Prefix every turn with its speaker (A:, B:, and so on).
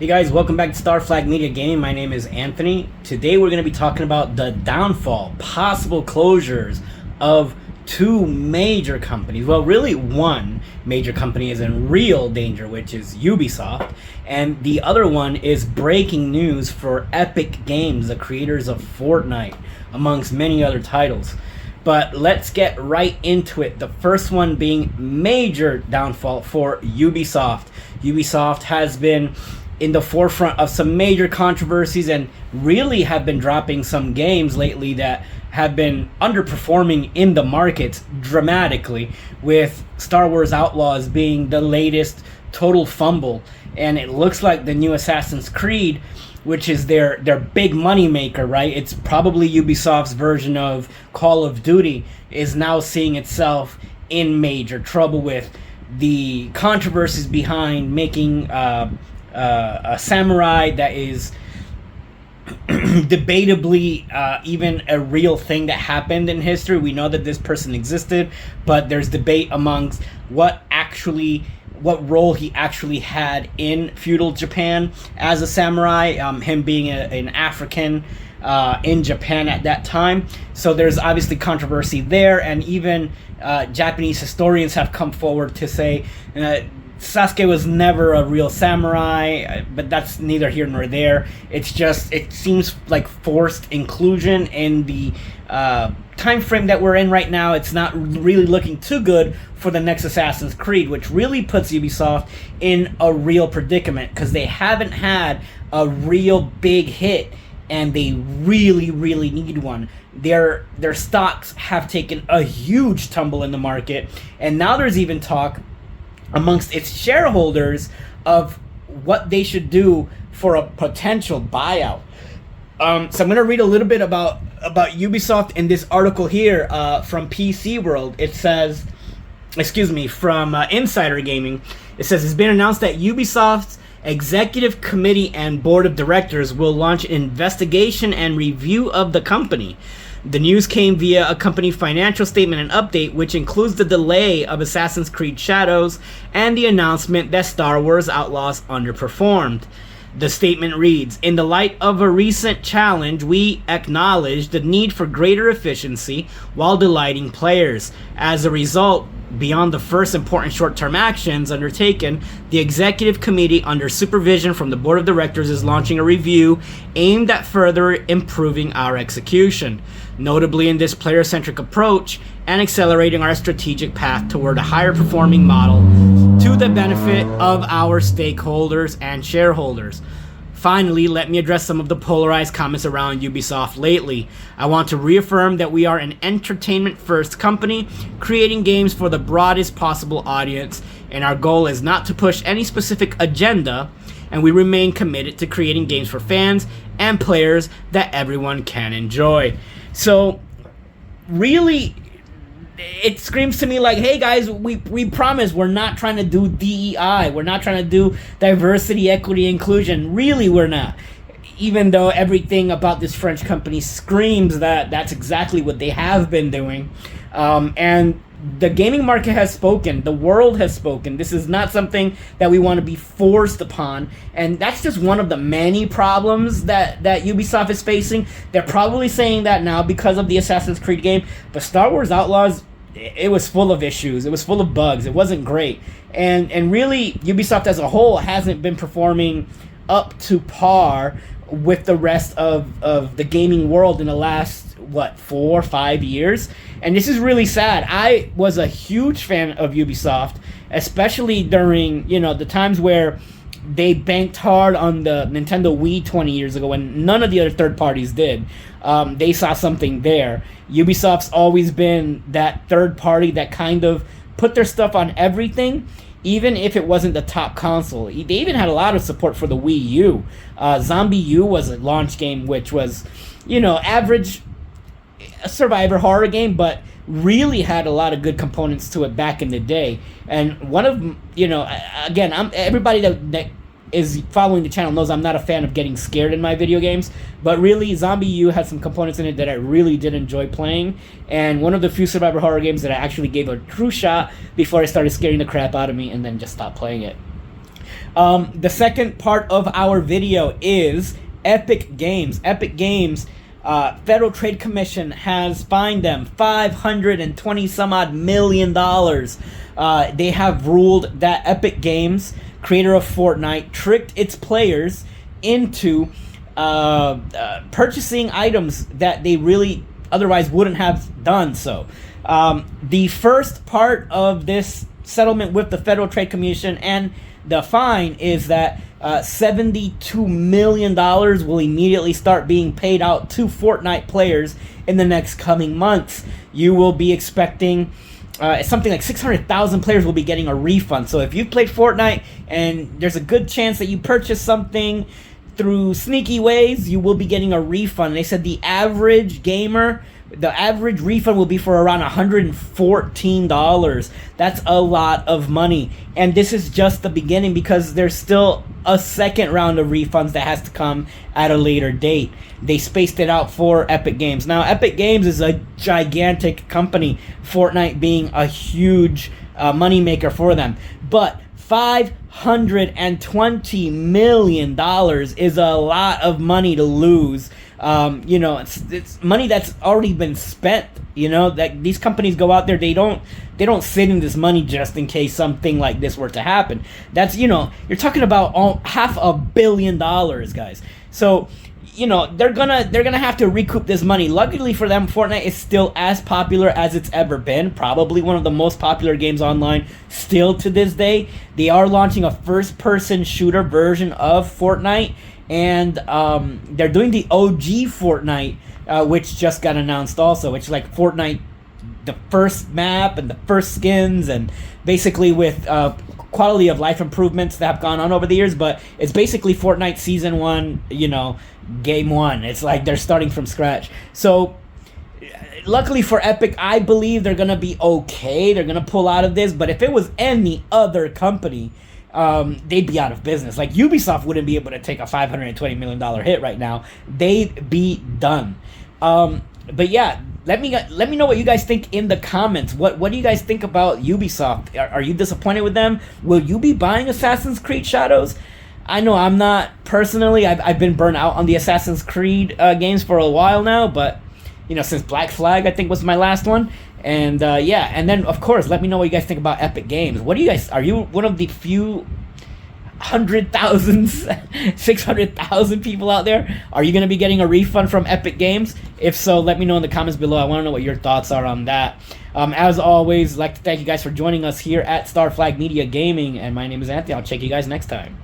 A: Hey guys, welcome back to Star Flag Media Gaming. My name is Anthony. Today we're going to be talking about the downfall, possible closures of two major companies. Well, really one major company is in real danger, which is Ubisoft, and the other one is breaking news for Epic Games, the creators of Fortnite, amongst many other titles. But let's get right into it. The first one being major downfall for Ubisoft. Ubisoft has been in the forefront of some major controversies and really have been dropping some games lately that have been underperforming in the markets dramatically, with Star Wars Outlaws being the latest total fumble. And it looks like the new Assassin's Creed, which is their big money maker, right? It's probably Ubisoft's version of Call of Duty, is now seeing itself in major trouble with the controversies behind making a samurai that is debatably even a real thing that happened in history. We know that this person existed, but there's debate amongst what role he actually had in feudal Japan as a samurai, him being an African in Japan at that time. So there's obviously controversy there, and even Japanese historians have come forward to say Sasuke was never a real samurai, but that's neither here nor there. It's just, it seems like forced inclusion in the time frame that we're in right now. It's not really looking too good for the next Assassin's Creed, which really puts Ubisoft in a real predicament because they haven't had a real big hit, and they really need one. Their stocks have taken a huge tumble in the market, and now there's even talk amongst its shareholders of what they should do for a potential buyout. So I'm going to read a little bit about Ubisoft in this article here from PC World. It says, from Insider Gaming, it says it's been announced that Ubisoft's executive committee and board of directors will launch an investigation and review of the company. The news came via a company financial statement and update, which includes the delay of Assassin's Creed Shadows and the announcement that Star Wars Outlaws underperformed. The statement reads, "In the light of a recent challenge, we acknowledge the need for greater efficiency while delighting players. As a result, beyond the first important short-term actions undertaken, the executive committee, under supervision from the board of directors, is launching a review aimed at further improving our execution, notably in this player-centric approach, and accelerating our strategic path toward a higher performing model to the benefit of our stakeholders and shareholders. Finally, let me address some of the polarized comments around Ubisoft lately. I want to reaffirm that we are an entertainment-first company, creating games for the broadest possible audience, and our goal is not to push any specific agenda, and we remain committed to creating games for fans and players that everyone can enjoy." So, really, it screams to me like, hey guys, we promise we're not trying to do DEI. We're not trying to do diversity, equity, inclusion. Really, we're not. Even though everything about this French company screams that that's exactly what they have been doing. And the gaming market has spoken. The world has spoken. This is not something that we want to be forced upon. And that's just one of the many problems that Ubisoft is facing. They're probably saying that now because of the Assassin's Creed game. But Star Wars Outlaws, it was full of issues. It was full of bugs. It wasn't great. And really, Ubisoft as a whole hasn't been performing up to par with the rest of the gaming world in the last, 4 or 5 years. And this is really sad. I was a huge fan of Ubisoft, especially during, the times where they banked hard on the Nintendo Wii 20 years ago when none of the other third parties did. They saw something there. Ubisoft's always been that third party that kind of put their stuff on everything, even if it wasn't the top console. They even had a lot of support for the Wii U. Zombie U was a launch game, which was, average survivor horror game, but really had a lot of good components to it back in the day. And one of, again, everybody that is following the channel knows I'm not a fan of getting scared in my video games, but really Zombie U has some components in it that I really did enjoy playing, and one of the few survivor horror games that I actually gave a true shot before I started scaring the crap out of me and then just stopped playing it. The second part of our video is Epic Games. Epic Games, Federal Trade Commission has fined them $520 some odd million. They have ruled that Epic Games, creator of Fortnite, tricked its players into purchasing items that they really otherwise wouldn't have done so. The first part of this settlement with the Federal Trade Commission and the fine is that $72 million will immediately start being paid out to Fortnite players in the next coming months. You will be expecting something like 600,000 players will be getting a refund. So if you've played Fortnite and there's a good chance that you purchased something through sneaky ways, you will be getting a refund. They said the average gamer, the average refund will be for around $114. That's a lot of money. And this is just the beginning, because there's still a second round of refunds that has to come at a later date. They spaced it out for Epic Games. Now, Epic Games is a gigantic company, Fortnite being a huge moneymaker for them. But $520 million is a lot of money to lose. It's money that's already been spent. That these companies go out there, they don't sit in this money just in case something like this were to happen. That's, you're talking about $500 million, guys. So, they're gonna have to recoup this money. Luckily for them, Fortnite is still as popular as it's ever been. Probably one of the most popular games online still to this day. They are launching a first-person shooter version of Fortnite, and they're doing the OG Fortnite, which just got announced also, which is like Fortnite, the first map and the first skins, and basically with quality of life improvements that have gone on over the years. But it's basically Fortnite Season 1, Game 1. It's like they're starting from scratch. So luckily for Epic, I believe they're going to be okay. They're going to pull out of this. But if it was any other company, they'd be out of business. Like Ubisoft wouldn't be able to take a $520 million hit right now. They'd be done. But yeah, let me know what you guys think in the comments. What do you guys think about Ubisoft? Are you disappointed with them? Will you be buying Assassin's Creed Shadows? I know I'm not personally. I've been burnt out on the Assassin's Creed games for a while now, but since Black Flag, I think, was my last one. And and then of course, let me know what you guys think about Epic Games. What do you guys? Are you one of the few 100,000, 600,000 people out there? Are you going to be getting a refund from Epic Games? If so, let me know in the comments below. I want to know what your thoughts are on that. As always, I'd like to thank you guys for joining us here at Star Flag Media Gaming, and my name is Anthony. I'll check you guys next time.